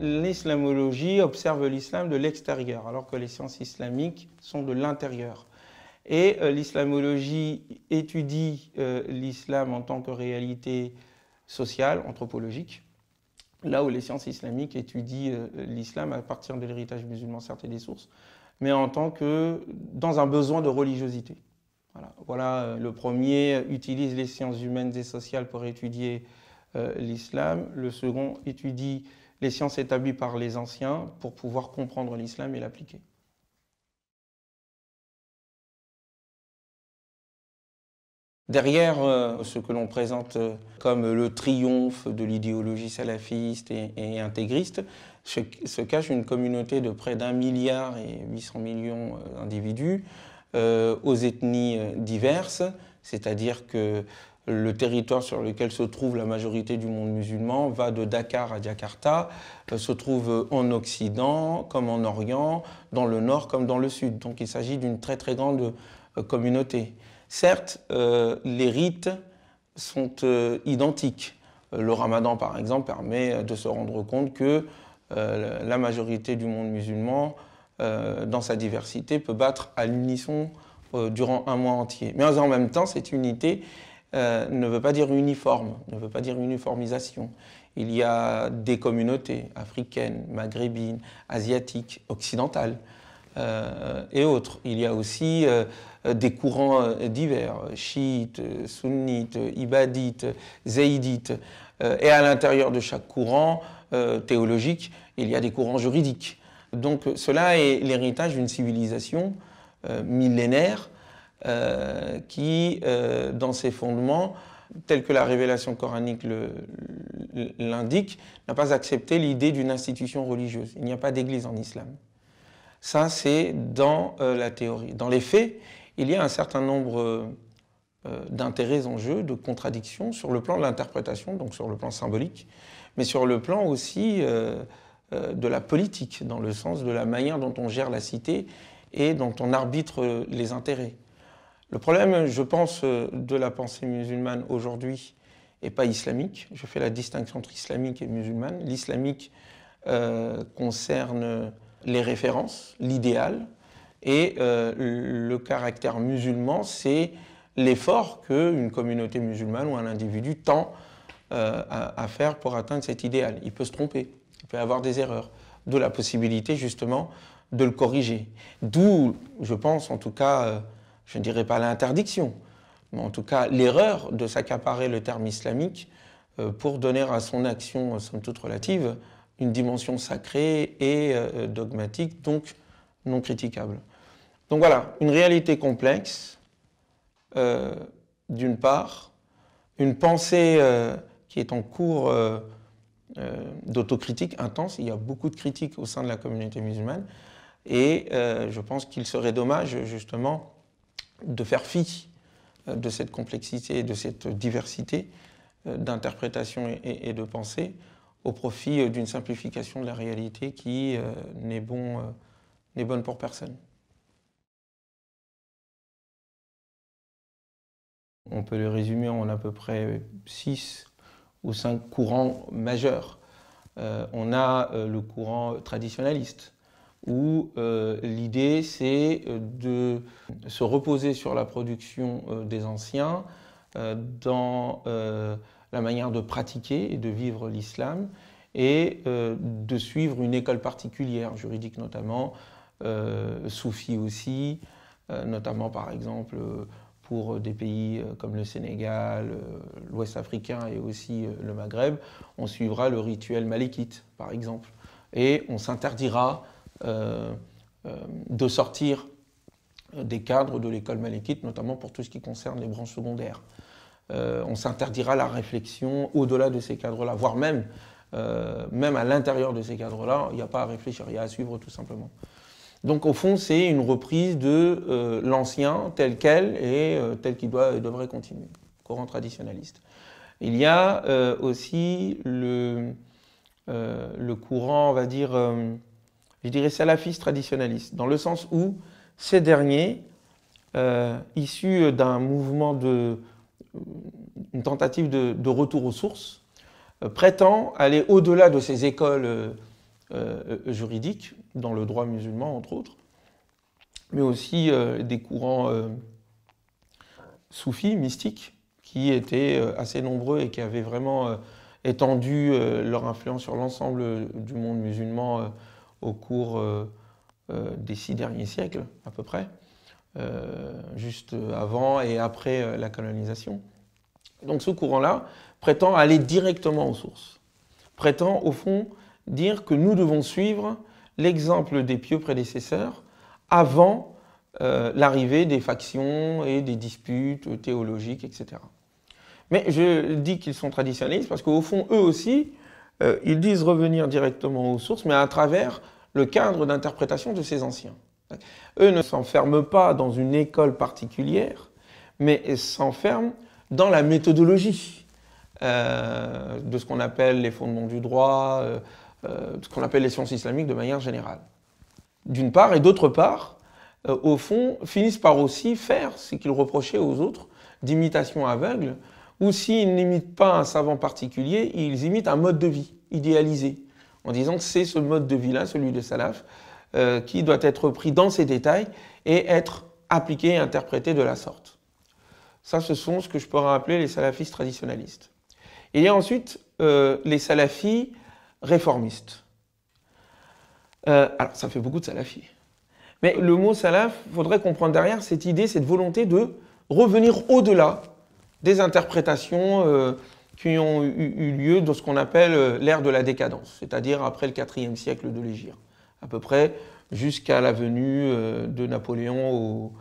l'islamologie observe l'islam de l'extérieur, alors que les sciences islamiques sont de l'intérieur. Et l'islamologie étudie l'islam en tant que réalité sociale, anthropologique, là où les sciences islamiques étudient l'islam à partir de l'héritage musulman, certes, et des sources, mais en tant que dans un besoin de religiosité. Voilà, le premier utilise les sciences humaines et sociales pour étudier l'islam. Le second étudie les sciences établies par les anciens pour pouvoir comprendre l'islam et l'appliquer. Derrière ce que l'on présente comme le triomphe de l'idéologie salafiste et intégriste se cache une communauté de près d'1,8 milliard d'individus aux ethnies diverses, c'est-à-dire que le territoire sur lequel se trouve la majorité du monde musulman va de Dakar à Jakarta, se trouve en Occident comme en Orient, dans le Nord comme dans le Sud. Donc il s'agit d'une très très grande communauté. Certes, les rites sont identiques. Le ramadan, par exemple, permet de se rendre compte que la majorité du monde musulman, dans sa diversité, peut battre à l'unisson durant un mois entier. Mais en même temps, cette unité ne veut pas dire uniforme, ne veut pas dire uniformisation. Il y a des communautés africaines, maghrébines, asiatiques, occidentales et autres. Il y a aussi des courants divers, chiites, sunnites, ibadites, zaïdites. Et à l'intérieur de chaque courant théologique, il y a des courants juridiques. Donc cela est l'héritage d'une civilisation millénaire qui, dans ses fondements, tels que la révélation coranique l'indique, n'a pas accepté l'idée d'une institution religieuse. Il n'y a pas d'église en islam. Ça, c'est dans la théorie. Dans les faits, il y a un certain nombre d'intérêts en jeu, de contradictions, sur le plan de l'interprétation, donc sur le plan symbolique, mais sur le plan aussi de la politique, dans le sens de la manière dont on gère la cité et dont on arbitre les intérêts. Le problème, je pense, de la pensée musulmane aujourd'hui n'est pas islamique. Je fais la distinction entre islamique et musulmane. L'islamique concerne les références, l'idéal, et le caractère musulman, c'est l'effort qu'une communauté musulmane ou un individu tend à faire pour atteindre cet idéal. Il peut se tromper, il peut y avoir des erreurs, d'où la possibilité justement de le corriger. D'où, je pense en tout cas, je ne dirais pas l'interdiction, mais en tout cas l'erreur de s'accaparer le terme islamique pour donner à son action, somme toute relative, une dimension sacrée et dogmatique, donc non critiquable. Donc voilà, une réalité complexe, d'une part, une pensée qui est en cours d'autocritique intense, il y a beaucoup de critiques au sein de la communauté musulmane, et je pense qu'il serait dommage justement de faire fi de cette complexité et de cette diversité d'interprétation et de pensée au profit d'une simplification de la réalité qui n'est bonne pour personne. On peut le résumer en à peu près 6 ou 5 courants majeurs. On a le courant traditionnaliste, où l'idée c'est de se reposer sur la production des anciens dans la manière de pratiquer et de vivre l'islam et de suivre une école particulière, juridique notamment, soufie aussi, notamment par exemple pour des pays comme le Sénégal, l'Ouest africain et aussi le Maghreb, on suivra le rituel malékite par exemple et on s'interdira de sortir des cadres de l'école malékite, notamment pour tout ce qui concerne les branches secondaires. On s'interdira la réflexion au-delà de ces cadres-là, voire même à l'intérieur de ces cadres-là, il n'y a pas à réfléchir, il y a à suivre tout simplement. Donc au fond, c'est une reprise de l'ancien tel quel et tel qu'il devrait continuer, courant traditionnaliste. Il y a aussi le courant, on va dire, je dirais salafiste traditionnaliste, dans le sens où ces derniers, issus d'un mouvement une tentative de retour aux sources, prétend aller au-delà de ces écoles juridiques, dans le droit musulman entre autres, mais aussi des courants soufis, mystiques, qui étaient assez nombreux et qui avaient vraiment étendu leur influence sur l'ensemble du monde musulman au cours des 6 derniers siècles, à peu près, juste avant et après la colonisation. Donc ce courant-là prétend aller directement aux sources, prétend au fond dire que nous devons suivre l'exemple des pieux prédécesseurs avant l'arrivée des factions et des disputes théologiques, etc. Mais je dis qu'ils sont traditionnalistes parce qu'au fond, eux aussi, ils disent revenir directement aux sources, mais à travers le cadre d'interprétation de ces anciens. Eux ne s'enferment pas dans une école particulière, mais s'enferment dans la méthodologie de ce qu'on appelle les fondements du droit, ce qu'on appelle les sciences islamiques de manière générale. D'une part, et d'autre part, au fond, finissent par aussi faire ce qu'ils reprochaient aux autres d'imitation aveugle, ou s'ils n'imitent pas un savant particulier, ils imitent un mode de vie idéalisé, en disant que c'est ce mode de vie-là, celui des salafs, qui doit être pris dans ses détails et être appliqué et interprété de la sorte. Ça, ce sont ce que je pourrais appeler les salafistes traditionnalistes. Il y a ensuite les salafis réformistes. Alors, ça fait beaucoup de salafis. Mais le mot salaf, il faudrait comprendre derrière cette idée, cette volonté de revenir au-delà des interprétations qui ont eu lieu dans ce qu'on appelle l'ère de la décadence, c'est-à-dire après le IVe siècle de l'Hégire, à peu près jusqu'à la venue de Napoléon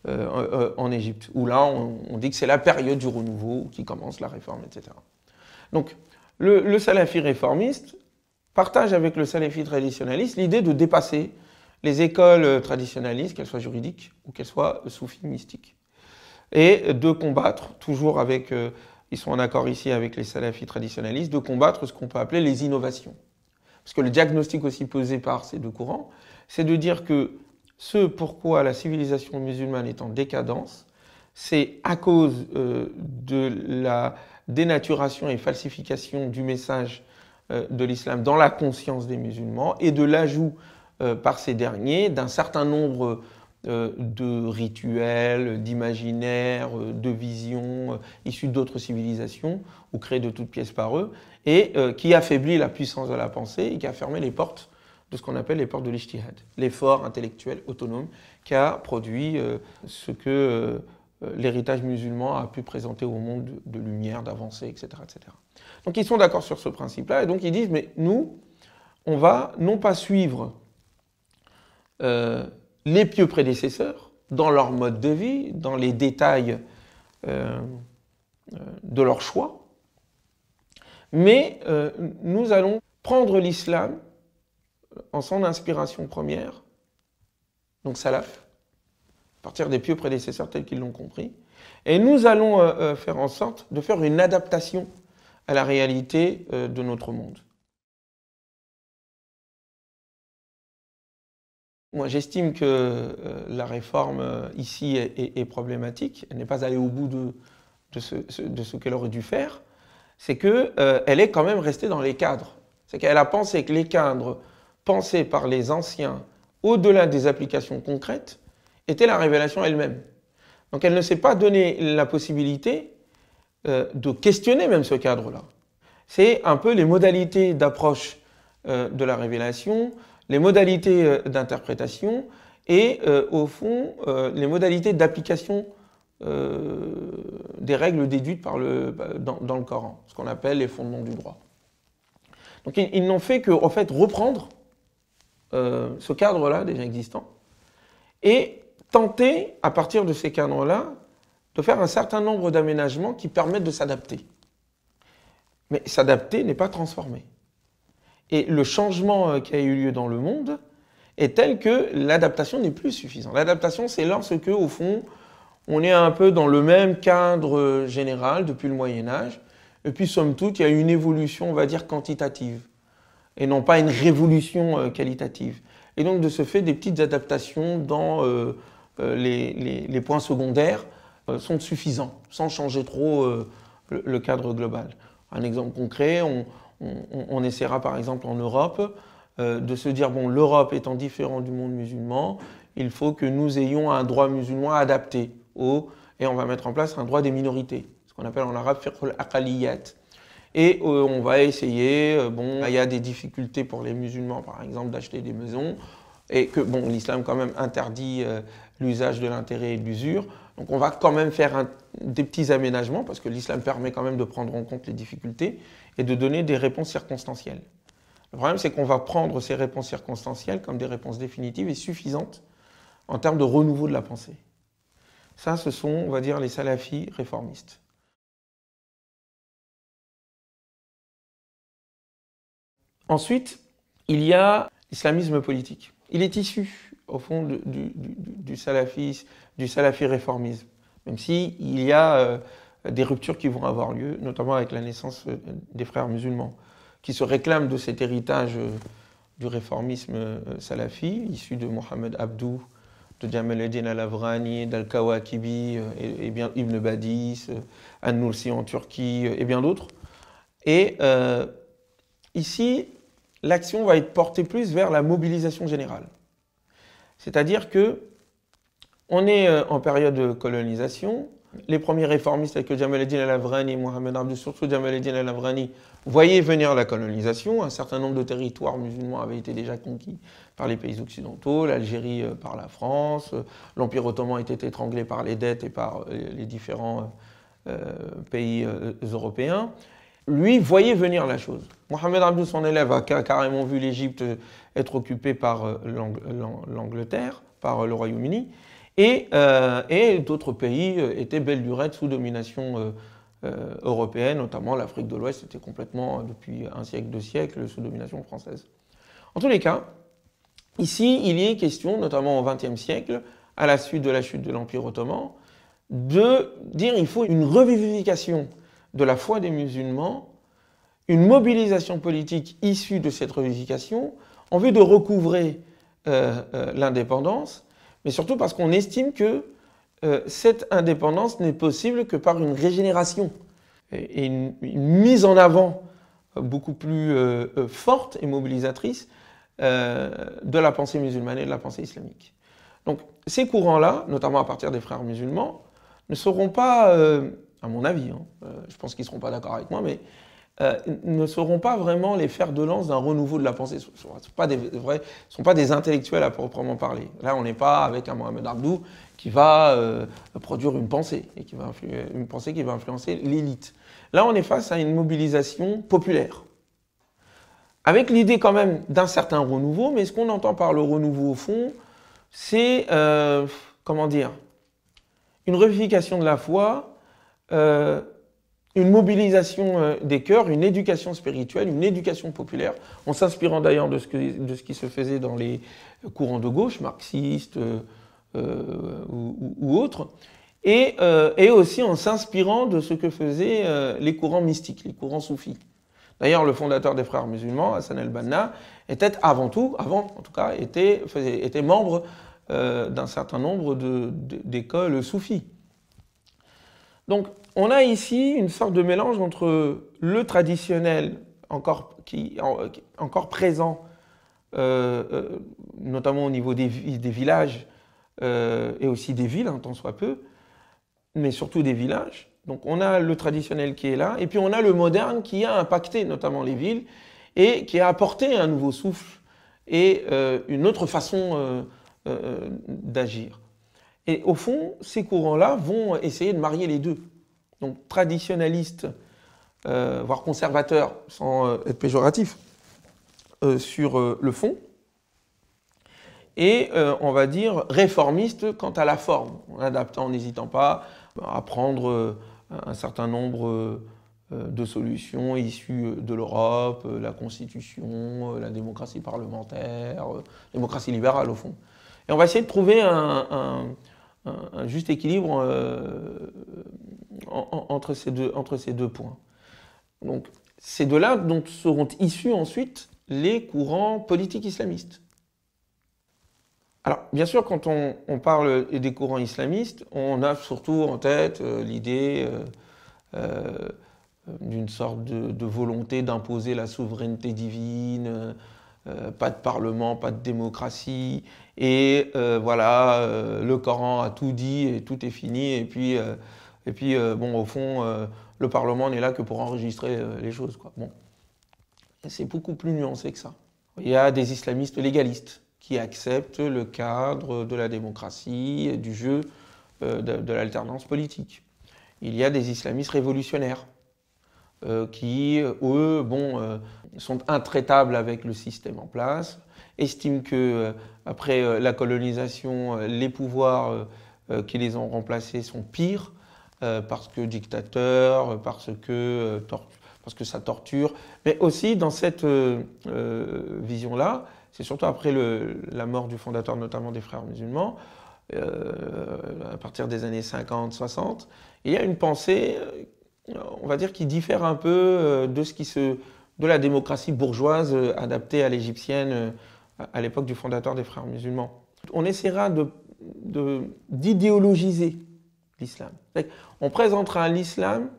en Égypte, où là on dit que c'est la période du renouveau qui commence, la réforme, etc. Donc le salafi réformiste partage avec le salafi traditionnaliste l'idée de dépasser les écoles traditionnalistes, qu'elles soient juridiques ou qu'elles soient soufis mystiques, et de combattre, toujours avec, ils sont en accord ici avec les salafis traditionnalistes, de combattre ce qu'on peut appeler les innovations. Parce que le diagnostic aussi posé par ces deux courants, c'est de dire que ce pourquoi la civilisation musulmane est en décadence, c'est à cause de la dénaturation et falsification du message de l'islam dans la conscience des musulmans et de l'ajout par ces derniers d'un certain nombre de rituels, d'imaginaires, de visions issus d'autres civilisations ou créés de toutes pièces par eux et qui affaiblit la puissance de la pensée et qui a fermé les portes de ce qu'on appelle les portes de l'ijtihad, l'effort intellectuel autonome qui a produit ce que l'héritage musulman a pu présenter au monde de lumière, d'avancée, etc., etc. Donc ils sont d'accord sur ce principe-là et donc ils disent mais nous, on va non pas suivre les pieux prédécesseurs dans leur mode de vie, dans les détails de leur choix, mais nous allons prendre l'islam en son inspiration première, donc salaf, à partir des pieux prédécesseurs tels qu'ils l'ont compris, et nous allons faire en sorte de faire une adaptation à la réalité de notre monde. Moi, j'estime que la réforme ici est problématique. Elle n'est pas allée au bout de ce qu'elle aurait dû faire. C'est qu'elle est quand même restée dans les cadres. C'est qu'elle a pensé que les cadres pensés par les anciens, au-delà des applications concrètes, étaient la révélation elle-même. Donc elle ne s'est pas donné la possibilité de questionner même ce cadre-là. C'est un peu les modalités d'approche de la révélation, les modalités d'interprétation et, au fond, les modalités d'application des règles déduites dans le Coran, ce qu'on appelle les fondements du droit. Donc ils n'ont fait qu'en fait reprendre ce cadre-là déjà existant et tenter, à partir de ces cadres-là, de faire un certain nombre d'aménagements qui permettent de s'adapter. Mais s'adapter n'est pas transformer. Et le changement qui a eu lieu dans le monde est tel que l'adaptation n'est plus suffisante. L'adaptation, c'est lorsque, au fond, on est un peu dans le même cadre général depuis le Moyen-Âge, et puis, somme toute, il y a une évolution, on va dire, quantitative, et non pas une révolution qualitative. Et donc, de ce fait, des petites adaptations dans les points secondaires sont suffisants, sans changer trop le cadre global. Un exemple concret, on essaiera par exemple en Europe de se dire, bon, l'Europe étant différente du monde musulman, il faut que nous ayons un droit musulman adapté et on va mettre en place un droit des minorités, ce qu'on appelle en arabe fiqh al-aqaliyat. Et on va essayer, bon, il y a des difficultés pour les musulmans, par exemple, d'acheter des maisons, et que, bon, l'islam quand même interdit l'usage de l'intérêt et de l'usure. Donc on va quand même faire des petits aménagements, parce que l'islam permet quand même de prendre en compte les difficultés et de donner des réponses circonstancielles. Le problème, c'est qu'on va prendre ces réponses circonstancielles comme des réponses définitives et suffisantes en termes de renouveau de la pensée. Ça, ce sont, on va dire, les salafis réformistes. Ensuite, il y a l'islamisme politique. Il est issu, au fond, du salafi réformisme, même s'il y a des ruptures qui vont avoir lieu, notamment avec la naissance des frères musulmans, qui se réclament de cet héritage du réformisme salafi, issu de Mohamed Abdou, de Jamal Eddin al-Afghani, d'Al-Kawakibi, et bien Ibn Badis, An-Nursi en Turquie, et bien d'autres. Et ici, l'action va être portée plus vers la mobilisation générale. C'est-à-dire que on est en période de colonisation. Les premiers réformistes tels que Jamal Eddin al-Afghani, Mohamed Abdou, surtout Jamal Eddin al-Afghani, voyaient venir la colonisation. Un certain nombre de territoires musulmans avaient été déjà conquis par les pays occidentaux, l'Algérie par la France, l'Empire ottoman était étranglé par les dettes et par les différents pays européens. Lui voyait venir la chose. Mohamed Abdou, son élève, a carrément vu l'Égypte être occupée par l'Angleterre, par le Royaume-Uni, et d'autres pays étaient belle lurette sous domination européenne, notamment l'Afrique de l'Ouest était complètement, depuis un siècle, 2 siècles, sous domination française. En tous les cas, ici, il y est question, notamment au XXe siècle, à la suite de la chute de l'Empire ottoman, de dire qu'il faut une revivification de la foi des musulmans, une mobilisation politique issue de cette revivification en vue de recouvrer l'indépendance, mais surtout parce qu'on estime que cette indépendance n'est possible que par une régénération et une mise en avant beaucoup plus forte et mobilisatrice de la pensée musulmane et de la pensée islamique. Donc ces courants-là, notamment à partir des frères musulmans, ne seront pas, à mon avis, je pense qu'ils ne seront pas d'accord avec moi, mais ne seront pas vraiment les fers de lance d'un renouveau de la pensée. Ce ne sont pas des intellectuels à proprement parler. Là, on n'est pas avec un Mohamed Abdou qui va produire une pensée, et une pensée qui va influencer l'élite. Là, on est face à une mobilisation populaire, avec l'idée quand même d'un certain renouveau, mais ce qu'on entend par le renouveau au fond, c'est, comment dire, une revivification de la foi, une mobilisation des cœurs, une éducation spirituelle, une éducation populaire, en s'inspirant d'ailleurs de ce qui se faisait dans les courants de gauche, marxistes ou autres, et aussi en s'inspirant de ce que faisaient les courants mystiques, les courants soufis. D'ailleurs, le fondateur des frères musulmans, Hassan el-Banna, était avant en tout cas, était membre d'un certain nombre d'écoles soufis. Donc, on a ici une sorte de mélange entre le traditionnel encore présent, notamment au niveau des villages et aussi des villes, tant soit peu, mais surtout des villages. Donc on a le traditionnel qui est là, et puis on a le moderne qui a impacté notamment les villes et qui a apporté un nouveau souffle et une autre façon d'agir. Et au fond, ces courants-là vont essayer de marier les deux. Donc traditionnalistes, voire conservateurs, sans être péjoratif, sur le fond, et on va dire réformistes quant à la forme, en adaptant, en n'hésitant pas à prendre un certain nombre de solutions issues de l'Europe, la Constitution, la démocratie parlementaire, la démocratie libérale au fond. Et on va essayer de trouver un juste équilibre entre ces deux points. Donc c'est de là dont seront issus ensuite les courants politiques islamistes. Alors, bien sûr, quand on parle des courants islamistes, on a surtout en tête l'idée d'une sorte de volonté d'imposer la souveraineté divine, pas de parlement, pas de démocratie, et voilà, le Coran a tout dit et tout est fini, et puis bon, au fond, le Parlement n'est là que pour enregistrer les choses, quoi. Bon. C'est beaucoup plus nuancé que ça. Il y a des islamistes légalistes qui acceptent le cadre de la démocratie, du jeu de l'alternance politique. Il y a des islamistes révolutionnaires qui, eux, bon, sont intraitables avec le système en place, estiment que après la colonisation, les pouvoirs qui les ont remplacés sont pires parce que dictateurs, parce que ça torture, mais aussi dans cette vision-là, c'est surtout après la mort du fondateur, notamment des Frères musulmans, à partir des années 50-60, il y a une pensée, on va dire, qui diffère un peu de la démocratie bourgeoise adaptée à l'égyptienne à l'époque du fondateur des Frères musulmans. On essaiera d'idéologiser l'islam. On présentera l'islam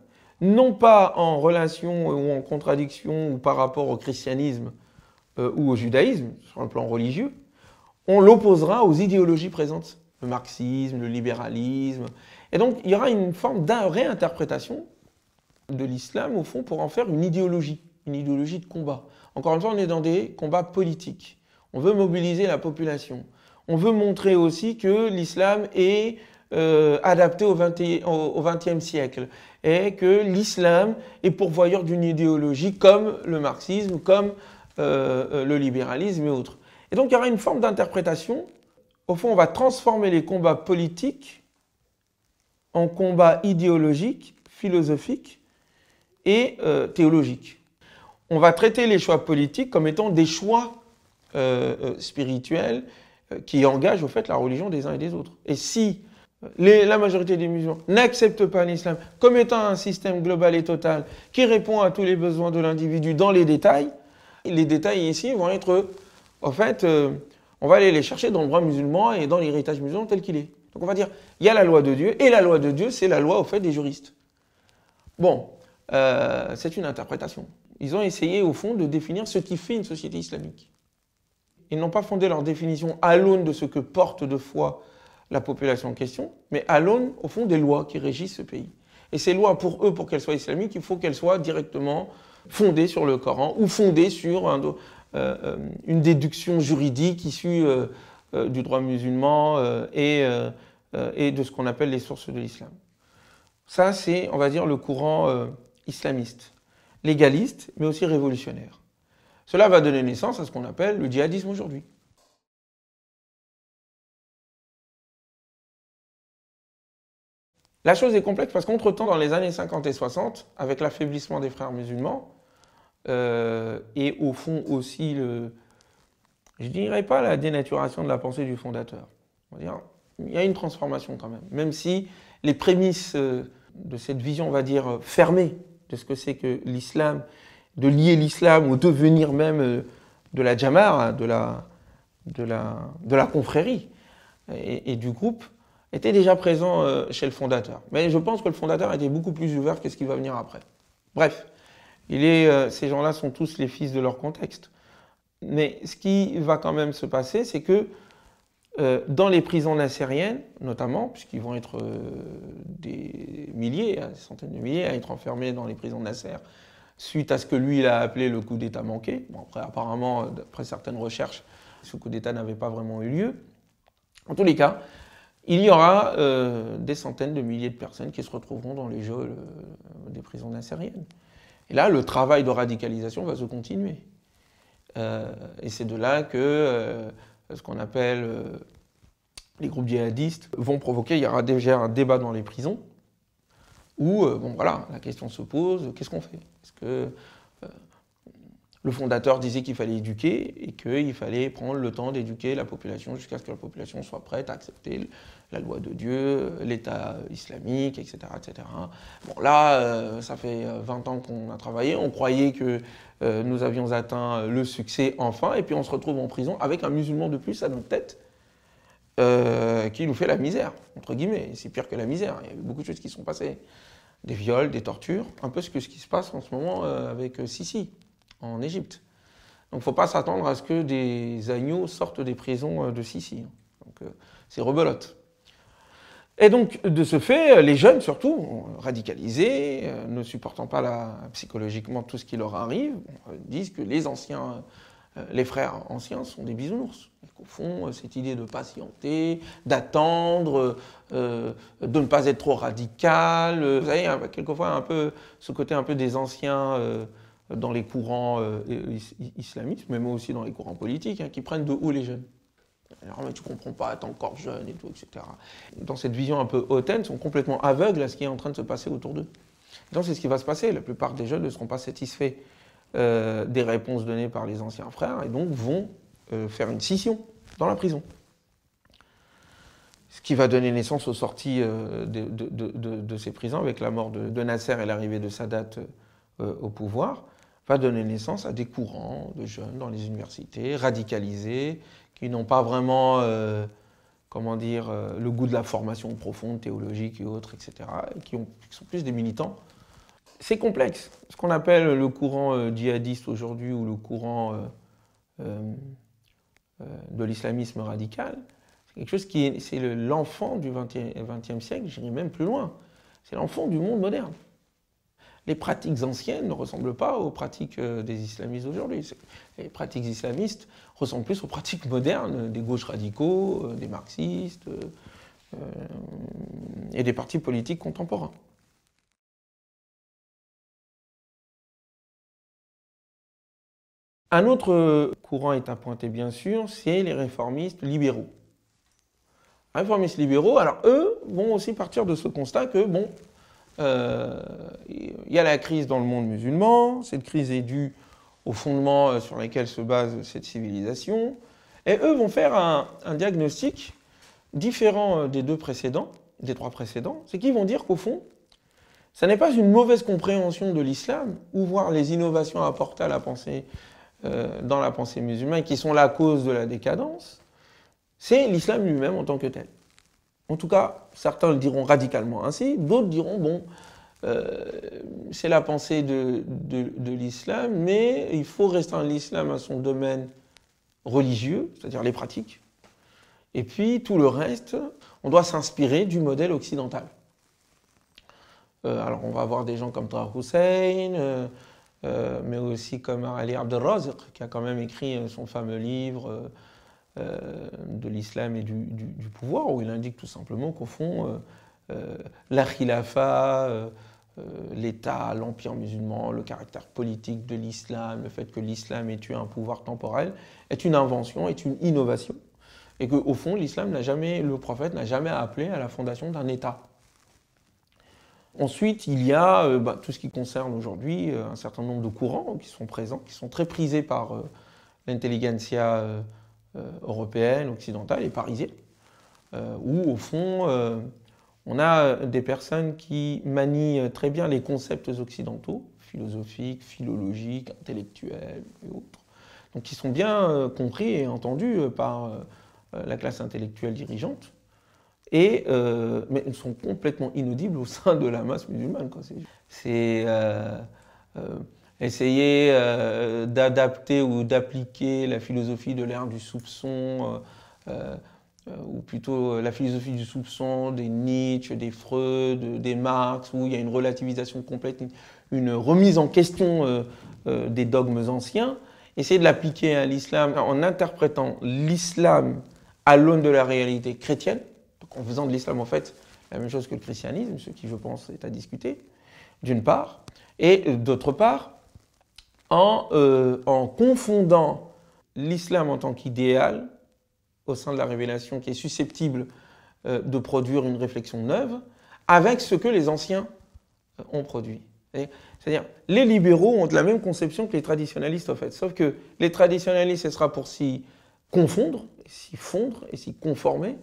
non pas en relation ou en contradiction ou par rapport au christianisme ou au judaïsme, sur le plan religieux, on l'opposera aux idéologies présentes, le marxisme, le libéralisme. Et donc, il y aura une forme de réinterprétation de l'islam, au fond, pour en faire une idéologie de combat. Encore une fois, on est dans des combats politiques. On veut mobiliser la population. On veut montrer aussi que l'islam est adapté au XXe siècle et que l'islam est pourvoyeur d'une idéologie comme le marxisme, comme le libéralisme et autres. Et donc il y aura une forme d'interprétation. Au fond, on va transformer les combats politiques en combats idéologiques, philosophiques et théologiques. On va traiter les choix politiques comme étant des choix spirituels qui engagent au fait la religion des uns et des autres. Et si la majorité des musulmans n'acceptent pas l'islam comme étant un système global et total qui répond à tous les besoins de l'individu dans les détails ici vont être, en fait, on va aller les chercher dans le droit musulman et dans l'héritage musulman tel qu'il est. Donc on va dire, il y a la loi de Dieu, et la loi de Dieu, c'est la loi, au fait, des juristes. Bon, c'est une interprétation. Ils ont essayé, au fond, de définir ce qui fait une société islamique. Ils n'ont pas fondé leur définition à l'aune de ce que porte de foi la population en question, mais à l'aune, au fond, des lois qui régissent ce pays. Et ces lois, pour eux, pour qu'elles soient islamiques, il faut qu'elles soient directement fondées sur le Coran ou fondées sur une déduction juridique issue du droit musulman et de ce qu'on appelle les sources de l'islam. Ça, c'est, on va dire, le courant islamiste, légaliste, mais aussi révolutionnaire. Cela va donner naissance à ce qu'on appelle le djihadisme aujourd'hui. La chose est complexe parce qu'entre-temps, dans les années 50 et 60, avec l'affaiblissement des Frères musulmans, et au fond aussi, je ne dirais pas la dénaturation de la pensée du fondateur. On va dire, il y a une transformation quand même si les prémices de cette vision, on va dire, fermée de ce que c'est que l'islam, de lier l'islam au devenir même de la Jamar, de la confrérie et du groupe, était déjà présent chez le fondateur. Mais je pense que le fondateur était beaucoup plus ouvert que ce qui va venir après. Bref, ces gens-là sont tous les fils de leur contexte. Mais ce qui va quand même se passer, c'est que dans les prisons nassériennes, notamment, puisqu'ils vont être des milliers, des centaines de milliers à être enfermés dans les prisons de Nasser, suite à ce que lui il a appelé le coup d'État manqué. Bon, après, apparemment, d'après certaines recherches, ce coup d'État n'avait pas vraiment eu lieu. En tous les cas, il y aura des centaines de milliers de personnes qui se retrouveront dans les geôles des prisons nassériennes. Et là, le travail de radicalisation va se continuer. Et c'est de là que ce qu'on appelle les groupes djihadistes vont provoquer, il y aura déjà un débat dans les prisons, où, bon voilà, la question se pose, qu'est-ce qu'on fait? Est-ce que le fondateur disait qu'il fallait éduquer et qu'il fallait prendre le temps d'éduquer la population jusqu'à ce que la population soit prête à accepter la loi de Dieu, l'État islamique, etc., etc. Bon là, ça fait 20 ans qu'on a travaillé, on croyait que nous avions atteint le succès enfin, et puis on se retrouve en prison avec un musulman de plus à notre tête qui nous fait la misère, entre guillemets. C'est pire que la misère, il y a eu beaucoup de choses qui sont passées. Des viols, des tortures, un peu ce qui se passe en ce moment avec Sisi, en Égypte. Donc il ne faut pas s'attendre à ce que des agneaux sortent des prisons de Sissi. Donc c'est rebelote. Et donc, de ce fait, les jeunes, surtout, radicalisés, ne supportant pas psychologiquement tout ce qui leur arrive, disent que les anciens, les frères anciens sont des bisounours. Et qu'au fond, cette idée de patienter, d'attendre, de ne pas être trop radical, vous savez, quelquefois un peu ce côté un peu des anciens dans les courants islamistes, mais aussi dans les courants politiques, qui prennent de haut les jeunes. Alors, mais tu comprends pas, t'es encore jeune et tout, etc. Dans cette vision un peu hautaine, ils sont complètement aveugles à ce qui est en train de se passer autour d'eux. Donc c'est ce qui va se passer. La plupart des jeunes ne seront pas satisfaits des réponses données par les anciens frères et donc vont faire une scission dans la prison. Ce qui va donner naissance aux sorties de ces prisons avec la mort de Nasser et l'arrivée de Sadat au pouvoir, va donner naissance à des courants de jeunes dans les universités, radicalisés, qui n'ont pas vraiment, comment dire, le goût de la formation profonde, théologique et autres, etc., et qui sont plus des militants. C'est complexe. Ce qu'on appelle le courant djihadiste aujourd'hui ou le courant de l'islamisme radical, c'est quelque chose qui est l'enfant du XXe siècle, j'irai même plus loin. C'est l'enfant du monde moderne. Les pratiques anciennes ne ressemblent pas aux pratiques des islamistes d'aujourd'hui. Les pratiques islamistes ressemblent plus aux pratiques modernes des gauches radicaux, des marxistes et des partis politiques contemporains. Un autre courant est à pointer, bien sûr, c'est les réformistes libéraux. Les réformistes libéraux, alors eux, vont aussi partir de ce constat que, bon, il y a la crise dans le monde musulman, cette crise est due aux fondements sur lesquels se base cette civilisation, et eux vont faire un diagnostic différent des trois précédents, c'est qu'ils vont dire qu'au fond, ça n'est pas une mauvaise compréhension de l'islam, ou voir les innovations apportées à la pensée, dans la pensée musulmane, qui sont la cause de la décadence, c'est l'islam lui-même en tant que tel. En tout cas, certains le diront radicalement ainsi, d'autres diront, bon, c'est la pensée de l'islam, mais il faut restreindre l'islam à son domaine religieux, c'est-à-dire les pratiques, et puis tout le reste, on doit s'inspirer du modèle occidental. Alors on va avoir des gens comme Taha Hussein, mais aussi comme Ali Abdelrazek, qui a quand même écrit son fameux livre de l'islam et du pouvoir, où il indique tout simplement qu'au fond, la khilafa, l'État, l'empire musulman, le caractère politique de l'islam, le fait que l'islam ait eu un pouvoir temporel, est une invention, est une innovation, et qu'au fond, l'islam n'a jamais, le prophète n'a jamais appelé à la fondation d'un État. Ensuite, il y a tout ce qui concerne aujourd'hui un certain nombre de courants qui sont présents, qui sont très prisés par l'intelligentsia européenne, occidentale et parisienne, où au fond, on a des personnes qui manient très bien les concepts occidentaux, philosophiques, philologiques, intellectuels et autres, donc qui sont bien compris et entendus par la classe intellectuelle dirigeante, mais ils sont complètement inaudibles au sein de la masse musulmane. C'est essayer d'adapter ou d'appliquer la philosophie de l'ère du soupçon, ou plutôt la philosophie du soupçon des Nietzsche, des Freud, des Marx, où il y a une relativisation complète, une remise en question des dogmes anciens, essayer de l'appliquer à l'islam en interprétant l'islam à l'aune de la réalité chrétienne, donc en faisant de l'islam en fait la même chose que le christianisme, ce qui je pense est à discuter, d'une part, et d'autre part, en confondant l'islam en tant qu'idéal au sein de la révélation qui est susceptible de produire une réflexion neuve avec ce que les anciens ont produit. C'est-à-dire, les libéraux ont la même conception que les traditionalistes en fait, sauf que les traditionalistes, ce sera pour s'y confondre, s'y fondre et s'y conformer,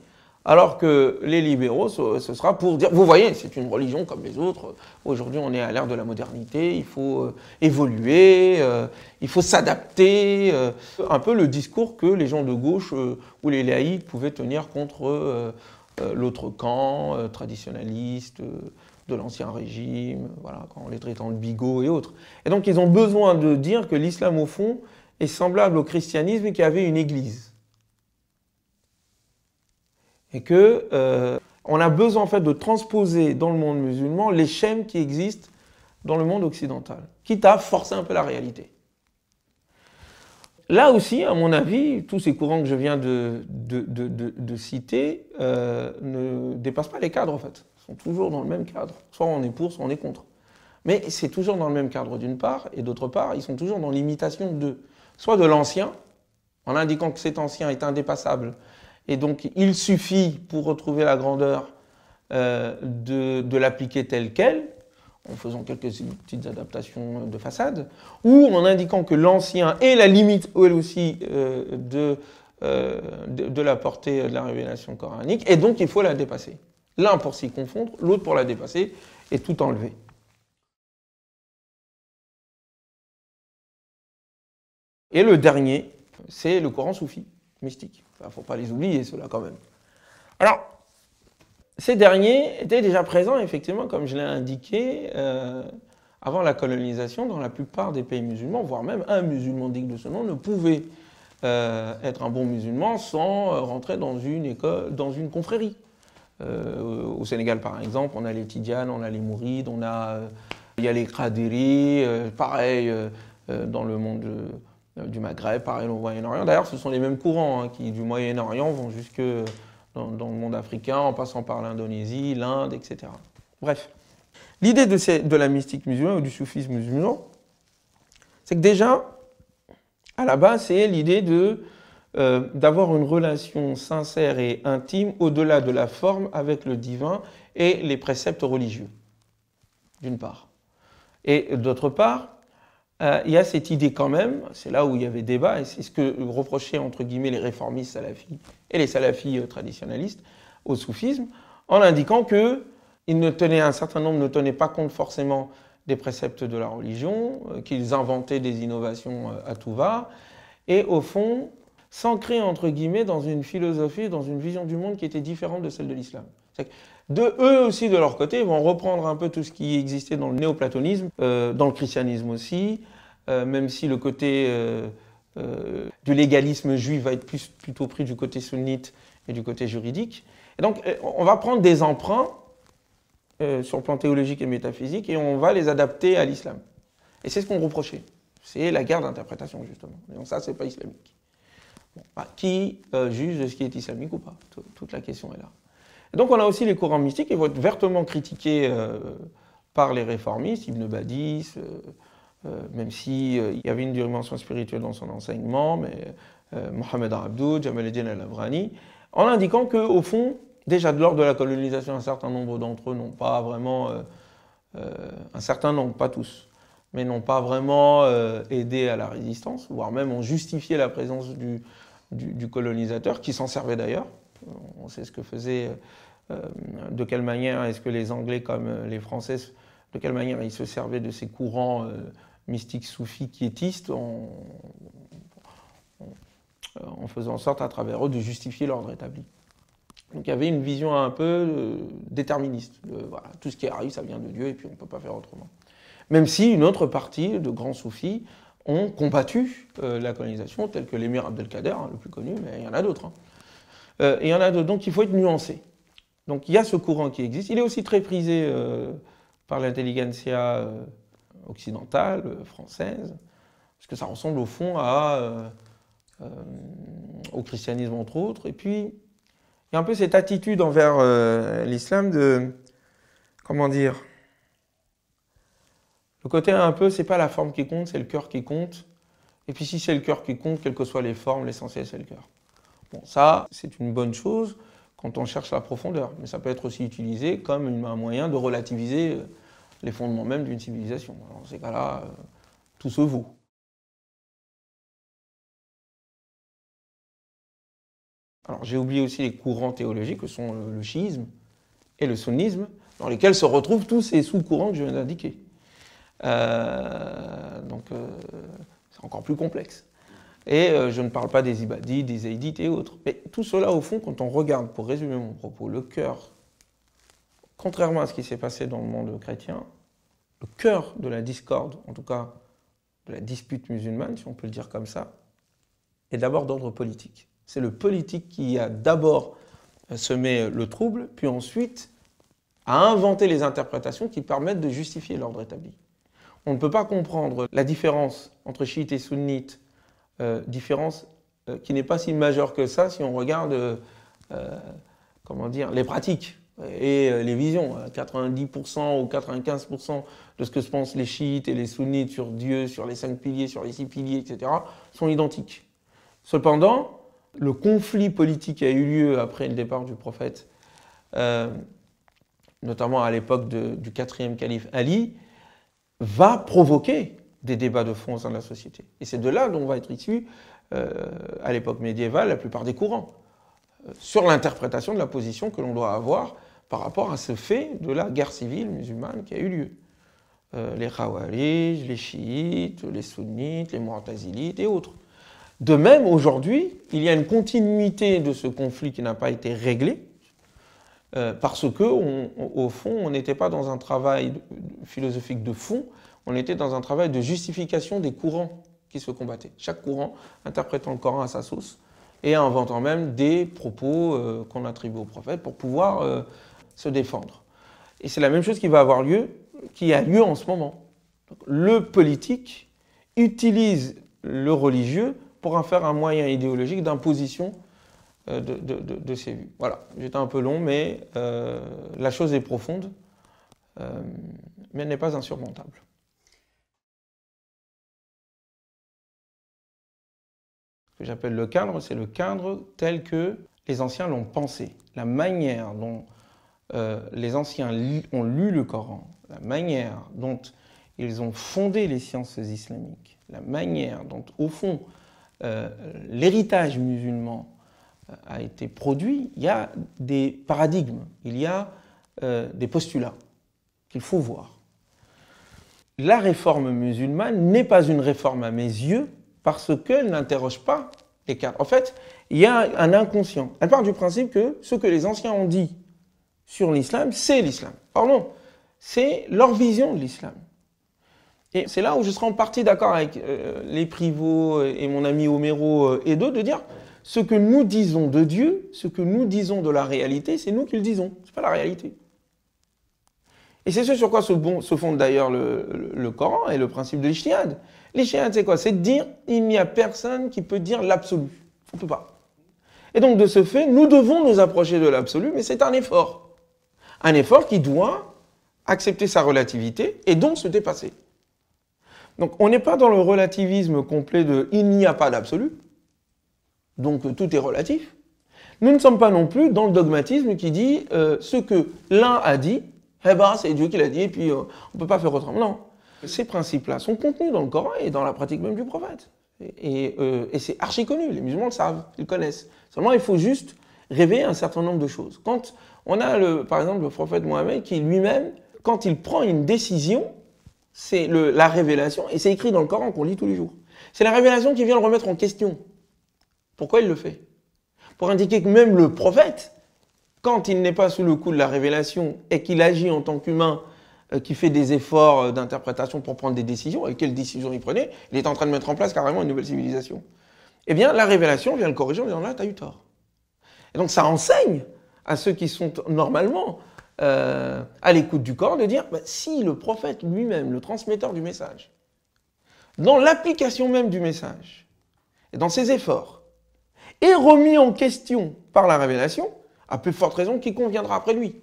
alors que les libéraux, ce sera pour dire, vous voyez, c'est une religion comme les autres, aujourd'hui on est à l'ère de la modernité, il faut évoluer, il faut s'adapter, un peu le discours que les gens de gauche ou les laïcs pouvaient tenir contre l'autre camp, traditionnaliste, de l'ancien régime, voilà, quand on les traitant de bigots et autres. Et donc ils ont besoin de dire que l'islam au fond est semblable au christianisme qui avait une église. Et que on a besoin en fait de transposer dans le monde musulman les schèmes qui existent dans le monde occidental, quitte à forcer un peu la réalité. Là aussi, à mon avis, tous ces courants que je viens de citer ne dépassent pas les cadres en fait. Ils sont toujours dans le même cadre. Soit on est pour, soit on est contre. Mais c'est toujours dans le même cadre d'une part, et d'autre part, ils sont toujours dans l'imitation de, soit de l'ancien, en indiquant que cet ancien est indépassable, et donc il suffit pour retrouver la grandeur de l'appliquer tel quel, en faisant quelques petites adaptations de façade, ou en indiquant que l'ancien est la limite, elle aussi, de la portée de la révélation coranique, et donc il faut la dépasser. L'un pour s'y confondre, l'autre pour la dépasser, et tout enlever. Et le dernier, c'est le courant soufi, mystique. Il ne faut pas les oublier, ceux-là, quand même. Alors, ces derniers étaient déjà présents, effectivement, comme je l'ai indiqué, avant la colonisation, dans la plupart des pays musulmans, voire même un musulman digne de ce nom ne pouvait être un bon musulman sans rentrer dans une école, dans une confrérie. Au Sénégal, par exemple, on a les Tidjanes, on a les Mourides, il y a les Qadiri, pareil dans le monde du Maghreb, pareil au Moyen-Orient. D'ailleurs, ce sont les mêmes courants qui, du Moyen-Orient, vont jusque dans le monde africain, en passant par l'Indonésie, l'Inde, etc. Bref, l'idée de la mystique musulmane ou du soufisme musulman, c'est que déjà, à la base, c'est l'idée d'avoir une relation sincère et intime au-delà de la forme avec le divin et les préceptes religieux, d'une part. Et d'autre part, il y a cette idée quand même, c'est là où il y avait débat, et c'est ce que reprochaient entre guillemets les réformistes salafis et les salafis traditionnalistes au soufisme, en indiquant que un certain nombre ne tenaient pas compte forcément des préceptes de la religion, qu'ils inventaient des innovations à tout va, et au fond, s'ancrer entre guillemets dans une philosophie, dans une vision du monde qui était différente de celle de l'islam. Eux aussi, de leur côté, vont reprendre un peu tout ce qui existait dans le néoplatonisme, dans le christianisme aussi, même si le côté du légalisme juif va être plutôt pris du côté sunnite et du côté juridique. Et donc, on va prendre des emprunts sur le plan théologique et métaphysique et on va les adapter à l'islam. Et c'est ce qu'on reprochait. C'est la guerre d'interprétation, justement. Et donc ça, c'est pas islamique. Bon, qui juge de ce qui est islamique ou pas? Toute la question est là. Et donc on a aussi les courants mystiques qui vont être vertement critiqués par les réformistes, Ibn Badis, même s'il y avait une dimension spirituelle dans son enseignement, mais Mohamed Abdou, Jamaluddin al-Abrani, en indiquant qu'au fond, déjà lors de la colonisation, un certain nombre d'entre eux n'ont pas vraiment, un certain nombre, pas tous, mais n'ont pas vraiment aidé à la résistance, voire même ont justifié la présence du colonisateur, qui s'en servait d'ailleurs. On sait ce que faisaient, de quelle manière est-ce que les Anglais comme les Français, de quelle manière ils se servaient de ces courants mystiques soufis quiétistes en faisant en sorte à travers eux de justifier l'ordre établi. Donc il y avait une vision un peu déterministe. Voilà, tout ce qui arrive, ça vient de Dieu et puis on ne peut pas faire autrement. Même si une autre partie de grands soufis ont combattu la colonisation, tels que l'émir Abdelkader, le plus connu, mais il y en a d'autres. Et il y en a d'autres, donc il faut être nuancé. Donc il y a ce courant qui existe. Il est aussi très prisé par l'intelligentsia occidentale, française, parce que ça ressemble au fond au christianisme entre autres. Et puis il y a un peu cette attitude envers l'islam de, comment dire, le côté un peu, c'est pas la forme qui compte, c'est le cœur qui compte. Et puis si c'est le cœur qui compte, quelles que soient les formes, l'essentiel c'est le cœur. Bon, ça, c'est une bonne chose quand on cherche la profondeur, mais ça peut être aussi utilisé comme un moyen de relativiser les fondements même d'une civilisation. Alors, dans ces cas-là, tout se vaut. Alors, j'ai oublié aussi les courants théologiques que sont le chiisme et le sunnisme, dans lesquels se retrouvent tous ces sous-courants que je viens d'indiquer. Donc, c'est encore plus complexe. Et je ne parle pas des ibadites, des zaïdites et autres. Mais tout cela, au fond, quand on regarde, pour résumer mon propos, le cœur, contrairement à ce qui s'est passé dans le monde chrétien, le cœur de la discorde, en tout cas de la dispute musulmane, si on peut le dire comme ça, est d'abord d'ordre politique. C'est le politique qui a d'abord semé le trouble, puis ensuite a inventé les interprétations qui permettent de justifier l'ordre établi. On ne peut pas comprendre la différence entre chiites et sunnites, différence qui n'est pas si majeure que ça si on regarde comment dire, les pratiques et les visions. 90% ou 95% de ce que se pensent les chiites et les sunnites sur Dieu, sur les 5 piliers, sur les 6 piliers, etc., sont identiques. Cependant, le conflit politique qui a eu lieu après le départ du prophète, notamment à l'époque du 4e calife Ali, va provoquer des débats de fond au sein de la société. Et c'est de là dont va être issu, à l'époque médiévale, la plupart des courants, sur l'interprétation de la position que l'on doit avoir par rapport à ce fait de la guerre civile musulmane qui a eu lieu. Les Khawarij, les chiites, les sunnites, les mu'tazilites et autres. De même, aujourd'hui, il y a une continuité de ce conflit qui n'a pas été réglé, parce que, au fond, on n'était pas dans un travail philosophique de fond, on était dans un travail de justification des courants qui se combattaient. Chaque courant interprétant le Coran à sa sauce et inventant même des propos qu'on attribue au prophète pour pouvoir se défendre. Et c'est la même chose qui va avoir lieu, qui a lieu en ce moment. Donc, le politique utilise le religieux pour en faire un moyen idéologique d'imposition de ses vues. Voilà, j'étais un peu long, mais la chose est profonde, mais elle n'est pas insurmontable. Ce que j'appelle le cadre, c'est le cadre tel que les anciens l'ont pensé. La manière dont les anciens ont lu le Coran, la manière dont ils ont fondé les sciences islamiques, la manière dont, au fond, l'héritage musulman a été produit, il y a des paradigmes, il y a des postulats qu'il faut voir. La réforme musulmane n'est pas une réforme à mes yeux parce qu'elle n'interroge pas les cadres. En fait, il y a un inconscient. Elle part du principe que ce que les anciens ont dit sur l'islam, c'est l'islam. Or non, c'est leur vision de l'islam. Et c'est là où je serai en partie d'accord avec les Privots et mon ami Homero et d'autres, de dire ce que nous disons de Dieu, ce que nous disons de la réalité, c'est nous qui le disons, ce n'est pas la réalité. Et c'est ce sur quoi se fonde d'ailleurs le Coran et le principe de l'ijtihad. L'ijtihad, c'est quoi? C'est de dire il n'y a personne qui peut dire l'absolu. On ne peut pas. Et donc de ce fait, nous devons nous approcher de l'absolu, mais c'est un effort. Un effort qui doit accepter sa relativité et donc se dépasser. Donc on n'est pas dans le relativisme complet de « il n'y a pas d'absolu », donc tout est relatif. Nous ne sommes pas non plus dans le dogmatisme qui dit ce que l'un a dit, eh ben c'est Dieu qui l'a dit et puis on ne peut pas faire autrement. Non, ces principes-là sont contenus dans le Coran et dans la pratique même du prophète. Et c'est archi connu, les musulmans le savent, ils le connaissent. Seulement il faut juste révéler un certain nombre de choses. Quand on a par exemple le prophète Mohammed qui lui-même, quand il prend une décision, c'est la révélation, et c'est écrit dans le Coran qu'on lit tous les jours. C'est la révélation qui vient le remettre en question. Pourquoi il le fait? Pour indiquer que même le prophète, quand il n'est pas sous le coup de la révélation et qu'il agit en tant qu'humain, qui fait des efforts d'interprétation pour prendre des décisions, et quelles décisions il prenait, il est en train de mettre en place carrément une nouvelle civilisation. Eh bien, la révélation vient le corriger en disant là, tu as eu tort. Et donc ça enseigne à ceux qui sont normalement à l'écoute du Coran de dire si le prophète lui-même, le transmetteur du message, dans l'application même du message, et dans ses efforts, est remis en question par la révélation, à plus forte raison quiconque viendra après lui.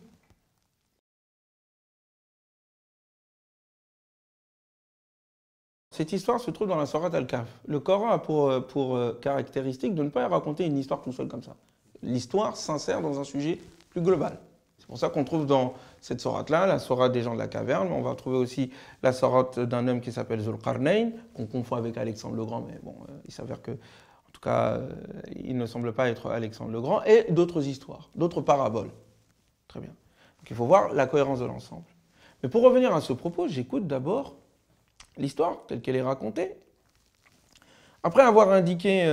Cette histoire se trouve dans la Sourate Al-Kahf. Le Coran a pour caractéristique de ne pas raconter une histoire tout seul comme ça. L'histoire s'insère dans un sujet plus global. C'est pour ça qu'on trouve dans cette sourate-là, la sourate des gens de la caverne, mais on va trouver aussi la sourate d'un homme qui s'appelle Zulqarnayn, qu'on confond avec Alexandre le Grand, mais bon, il s'avère que, en tout cas, il ne semble pas être Alexandre le Grand, et d'autres histoires, d'autres paraboles. Très bien. Donc il faut voir la cohérence de l'ensemble. Mais pour revenir à ce propos, j'écoute d'abord l'histoire telle qu'elle est racontée. Après avoir indiqué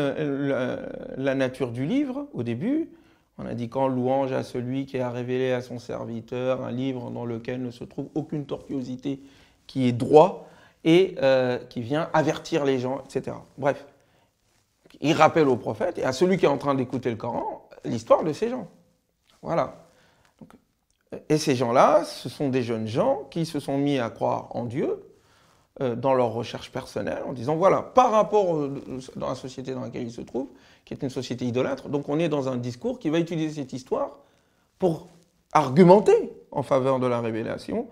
la nature du livre au début, en indiquant louange à celui qui a révélé à son serviteur un livre dans lequel ne se trouve aucune tortuosité, qui est droit et qui vient avertir les gens, etc. Bref, il rappelle au prophète et à celui qui est en train d'écouter le Coran l'histoire de ces gens. Voilà. Donc, et ces gens-là, ce sont des jeunes gens qui se sont mis à croire en Dieu dans leur recherche personnelle, en disant, voilà, par rapport dans la société dans laquelle ils se trouvent, qui est une société idolâtre, donc on est dans un discours qui va utiliser cette histoire pour argumenter en faveur de la révélation,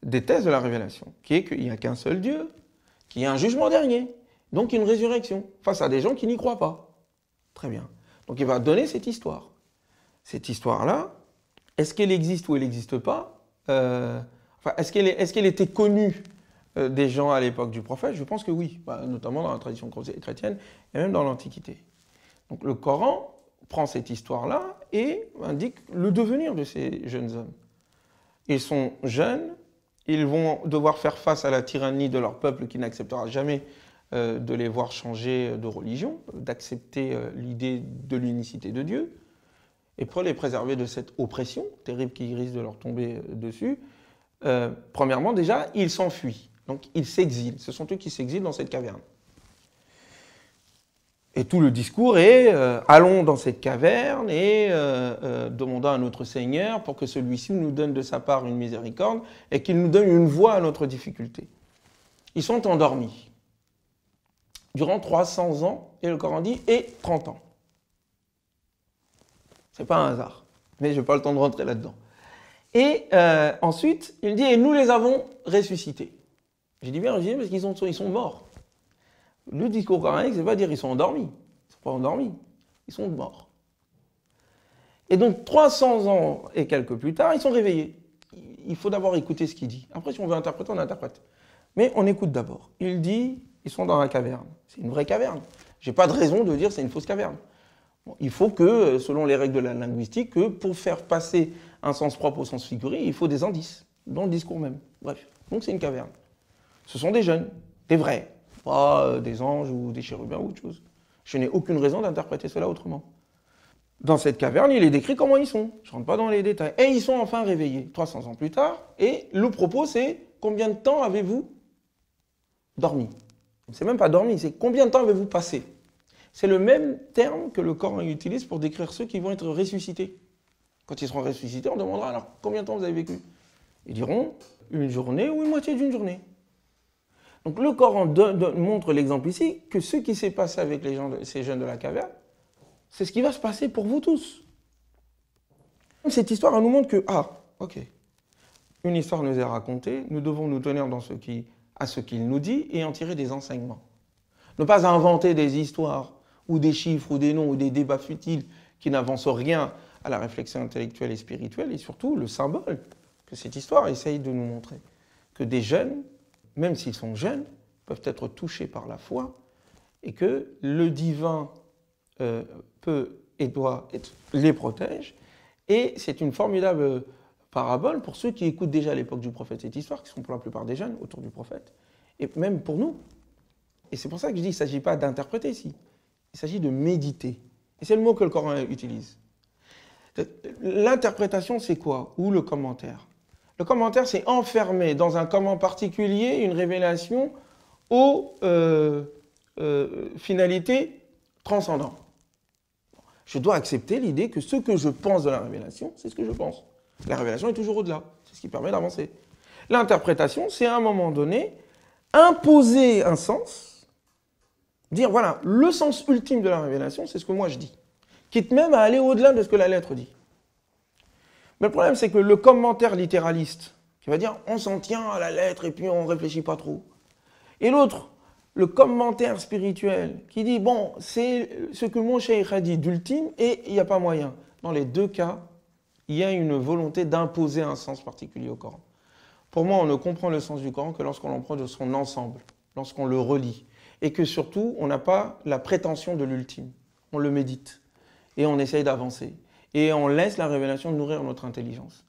des thèses de la révélation, qui est qu'il n'y a qu'un seul Dieu, qu'il y a un jugement dernier, donc une résurrection, face à des gens qui n'y croient pas. Très bien. Donc il va donner cette histoire. Cette histoire-là, est-ce qu'elle existe ou elle n'existe pas est-ce qu'elle était connue des gens à l'époque du prophète? Je pense que oui, notamment dans la tradition chrétienne et même dans l'Antiquité. Donc le Coran prend cette histoire-là et indique le devenir de ces jeunes hommes. Ils sont jeunes, ils vont devoir faire face à la tyrannie de leur peuple qui n'acceptera jamais de les voir changer de religion, d'accepter l'idée de l'unicité de Dieu. Et pour les préserver de cette oppression terrible qui risque de leur tomber dessus, premièrement, déjà, ils s'enfuient. Donc, ils s'exilent. Ce sont eux qui s'exilent dans cette caverne. Et tout le discours est allons dans cette caverne et demandons à notre Seigneur pour que celui-ci nous donne de sa part une miséricorde et qu'il nous donne une voie à notre difficulté. Ils sont endormis durant 300 ans, et le Coran dit, et 30 ans. Ce n'est pas un hasard, mais je n'ai pas le temps de rentrer là-dedans. Et ensuite, il dit, et nous les avons ressuscités. J'ai dit bien ressuscités parce qu'ils sont morts. Le discours coranique, c'est pas dire ils sont endormis. Ils ne sont pas endormis, ils sont morts. Et donc, 300 ans et quelques plus tard, ils sont réveillés. Il faut d'abord écouter ce qu'il dit. Après, si on veut interpréter, on interprète. Mais on écoute d'abord. Il dit, ils sont dans la caverne. C'est une vraie caverne. Je n'ai pas de raison de dire c'est une fausse caverne. Bon, il faut que, selon les règles de la linguistique, que pour faire passer un sens propre au sens figuré, il faut des indices, dans le discours même. Bref, donc c'est une caverne. Ce sont des jeunes, des vrais. Pas des anges ou des chérubins ou autre chose. Je n'ai aucune raison d'interpréter cela autrement. Dans cette caverne, il est décrit comment ils sont. Je ne rentre pas dans les détails. Et ils sont enfin réveillés, 300 ans plus tard. Et le propos, c'est combien de temps avez-vous dormi? C'est même pas dormi, c'est combien de temps avez-vous passé? C'est le même terme que le Coran utilise pour décrire ceux qui vont être ressuscités. Quand ils seront ressuscités, on demandera alors combien de temps vous avez vécu? Ils diront une journée ou une moitié d'une journée. Donc le Coran montre l'exemple ici que ce qui s'est passé avec ces jeunes de la caverne, c'est ce qui va se passer pour vous tous. Cette histoire elle nous montre que, ok, une histoire nous est racontée, nous devons nous tenir à ce qu'il nous dit et en tirer des enseignements. Ne pas inventer des histoires ou des chiffres ou des noms ou des débats futiles qui n'avancent rien à la réflexion intellectuelle et spirituelle et surtout le symbole que cette histoire essaye de nous montrer. Que des jeunes, même s'ils sont jeunes, peuvent être touchés par la foi et que le divin peut et doit les protège. Et c'est une formidable parabole pour ceux qui écoutent déjà à l'époque du prophète cette histoire, qui sont pour la plupart des jeunes autour du prophète, et même pour nous. Et c'est pour ça que je dis qu'il ne s'agit pas d'interpréter ici, il s'agit de méditer. Et c'est le mot que le Coran utilise. L'interprétation, c'est quoi? Ou le commentaire? Le commentaire, c'est enfermer dans un comment particulier une révélation aux finalités transcendantes. Je dois accepter l'idée que ce que je pense de la révélation, c'est ce que je pense. La révélation est toujours au-delà, c'est ce qui permet d'avancer. L'interprétation, c'est à un moment donné, imposer un sens, dire voilà, le sens ultime de la révélation, c'est ce que moi je dis. Quitte même à aller au-delà de ce que la lettre dit. Mais le problème, c'est que le commentaire littéraliste, qui va dire on s'en tient à la lettre et puis on ne réfléchit pas trop. Et l'autre, le commentaire spirituel, qui dit bon, c'est ce que mon cheikh a dit d'ultime et il n'y a pas moyen. Dans les deux cas, il y a une volonté d'imposer un sens particulier au Coran. Pour moi, on ne comprend le sens du Coran que lorsqu'on l'en prend de son ensemble, lorsqu'on le relit. Et que surtout, on n'a pas la prétention de l'ultime. On le médite et on essaye d'avancer. Et on laisse la révélation nourrir notre intelligence.